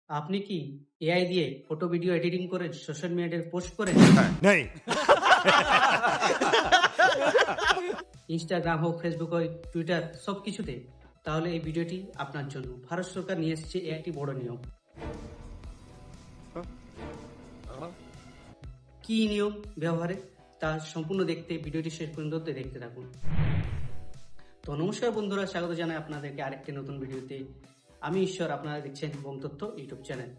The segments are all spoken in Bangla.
আপনি কি এআই দিয়ে ফটো ভিডিও এডিটিং করে সোশ্যাল মিডিয়ায় পোস্ট করেন? नहीं। ইনস্টাগ্রাম হোক, ফেসবুক হোক, টুইটার সবকিছুতে? তাহলে এই ভিডিওটি আপনার জন্য। ভারত সরকার নিয়ে এসেছে একটি বড় নিয়ম। কি নিয়ম ব্যবহারে তা সম্পূর্ণ দেখতে ভিডিওটি শেষ পর্যন্ত দেখতে থাকুন। তো নমস্কার বন্ধুরা, স্বাগত জানাই আপনাদেরকে আরেকটি নতুন ভিডিওতে। আমি ঈশ্বর, আপনারা দেখছেন বং তথ্য ইউটিউব চ্যানেল।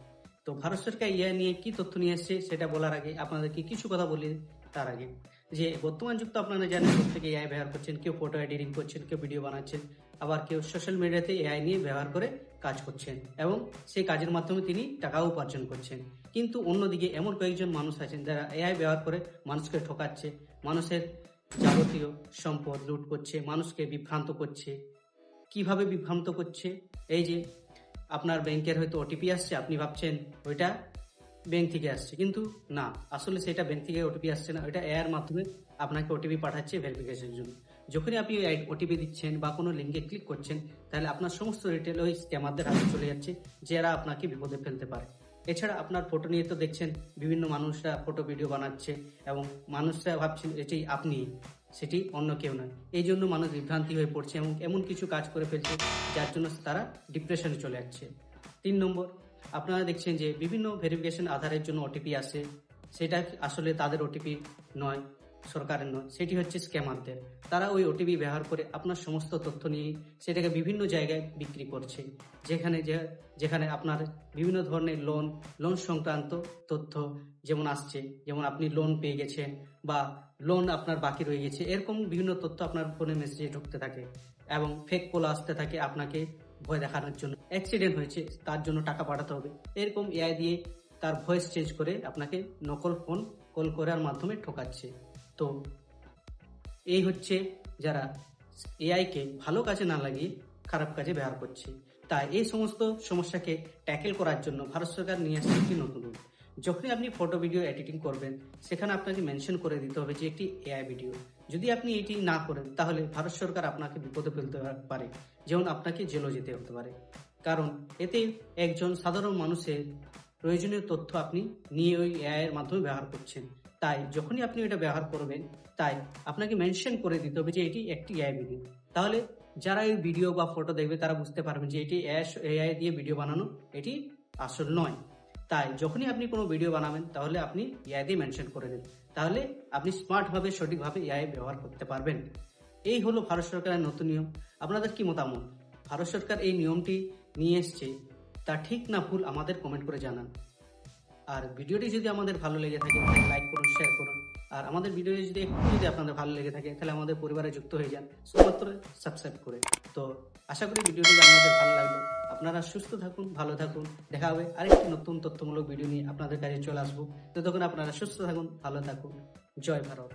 তো ভারত সরকার ইয়া নিয়ে কি তথ্য নিয়ে এসছে সেটা বলার আগে আপনাদেরকে কিছু কথা বলি। তার আগে যে বর্তমান যুগ তো আপনারা জানেন, প্রত্যেকে এআই ব্যবহার করছেন। কেউ ফটো এডিটিং করছেন, কেউ ভিডিও বানাচ্ছেন, আবার কেউ সোশ্যাল মিডিয়াতে এআই নিয়ে ব্যবহার করে কাজ করছেন এবং সেই কাজের মাধ্যমে তিনি টাকাও উপার্জন করছেন। কিন্তু অন্যদিকে এমন কয়েকজন মানুষ আছেন যারা এআই ব্যবহার করে মানুষকে ঠকাচ্ছে, মানুষের যাবতীয় সম্পদ লুট করছে, মানুষকে বিভ্রান্ত করছে। কিভাবে বিভ্রান্ত করছে? এই যে আপনার ব্যাংকের হয়তো ওটিপি আসছে, আপনি ভাবছেন ওইটা ব্যাংক থেকে আসছে, কিন্তু না, আসলে সেটা ব্যাংক থেকে ওটিপি আসছে না, ওইটা এআইয়ের মাধ্যমে আপনাকে ওটিপি পাঠাচ্ছে ভেরিফিকেশনের জন্য। যখনই আপনি ওটিপি দিচ্ছেন বা কোনো লিঙ্কে ক্লিক করছেন, তাহলে আপনার সমস্ত ডিটেল ওই স্ক্যামারদের হাতে চলে যাচ্ছে, যারা আপনাকে বিপদে ফেলতে পারে। এছাড়া আপনার ফটো নিয়ে তো দেখছেন বিভিন্ন মানুষরা ফটো ভিডিও বানাচ্ছে এবং মানুষরা ভাবছেন এটি আপনি, সেটি অন্য কেউ নয়। এই জন্য মানুষ বিভ্রান্তি হয়ে পড়ছে এবং এমন কিছু কাজ করে ফেলছে যার জন্য তারা ডিপ্রেশনে চলে যাচ্ছে। 3 নম্বর, আপনারা দেখছেন যে বিভিন্ন ভেরিফিকেশন আধারের জন্য ওটিপি আসে, সেটা আসলে তাদের ওটিপি নয়, সরকারের নয়, সেটি হচ্ছে স্ক্যামারদের। তারা ওই ওটিপি ব্যবহার করে আপনার সমস্ত তথ্য নিয়ে সেটাকে বিভিন্ন জায়গায় বিক্রি করছে, যেখানে আপনার বিভিন্ন ধরনের লোন সংক্রান্ত তথ্য যেমন আসছে, যেমন আপনি লোন পেয়ে গেছেন বা লোন আপনার বাকি রয়ে গেছে, এরকম বিভিন্ন তথ্য আপনার ফোনে মেসেজে ঢুকতে থাকে এবং ফেক কল আসতে থাকে আপনাকে ভয় দেখানোর জন্য। অ্যাক্সিডেন্ট হয়েছে, তার জন্য টাকা পাঠাতে হবে, এরকম এআই দিয়ে তার ভয়েস চেঞ্জ করে আপনাকে নকল ফোন কল করার মাধ্যমে ঠকাচ্ছে। তো এই হচ্ছে যারা এআইকে ভালো কাজে না লাগিয়ে খারাপ কাজে ব্যবহার করছে। তাই এই সমস্ত সমস্যাকে ট্যাকেল করার জন্য ভারত সরকার নিয়ে আসছে একটি নতুন রুল। যখনই আপনি ফটো ভিডিও এডিটিং করবেন, সেখানে আপনাকে মেনশন করে দিতে হবে যে একটি এআই ভিডিও। যদি আপনি এটি না করেন, তাহলে ভারত সরকার আপনাকে বিপদে ফেলতে পারে, যেমন আপনাকে জেলও যেতে হতে পারে। কারণ এতে একজন সাধারণ মানুষের প্রয়োজনীয় তথ্য আপনি নিয়ে ওই এআই এর মাধ্যমে ব্যবহার করছেন। তাই যখনই আপনি এটা ব্যবহার করবেন, তাই আপনাকে মেনশন করে দিতে হবে যে এটি একটি এআই ভিডিও। তাহলে যারা এই ভিডিও বা ফটো দেখবে তারা বুঝতে পারবেন যে এটি এআই দিয়ে ভিডিও বানানো, এটি আসল নয়। তাই যখনই আপনি কোনো ভিডিও বানাবেন, তাহলে আপনি এআই দিয়ে মেনশন করে দিন, তাহলে আপনি স্মার্টভাবে সঠিকভাবে এআই ব্যবহার করতে পারবেন। এই হলো ভারত সরকারের নতুন নিয়ম। আপনাদের কি মতামত? ভারত সরকার এই নিয়মটি নিয়ে এসছে, তা ঠিক না ভুল আমাদের কমেন্ট করে জানান। আর ভিডিওটি যদি আমাদের ভালো লেগে থাকে তাহলে লাইক করুন, শেয়ার করুন। আর আমাদের ভিডিওটি যদি আপনাদের ভালো লেগে থাকে, তাহলে আমাদের পরিবারে যুক্ত হয়ে যান শুধুমাত্র সাবস্ক্রাইব করে। তো আশা করি ভিডিওটি আপনাদের ভালো লাগলো। আপনারা সুস্থ থাকুন, ভালো থাকুন। দেখা হবে আরেকটি নতুন তথ্যমূলক ভিডিও নিয়ে আপনাদের কাছে চলে আসবো। ততক্ষণ আপনারা সুস্থ থাকুন, ভালো থাকুন। জয় ভারত।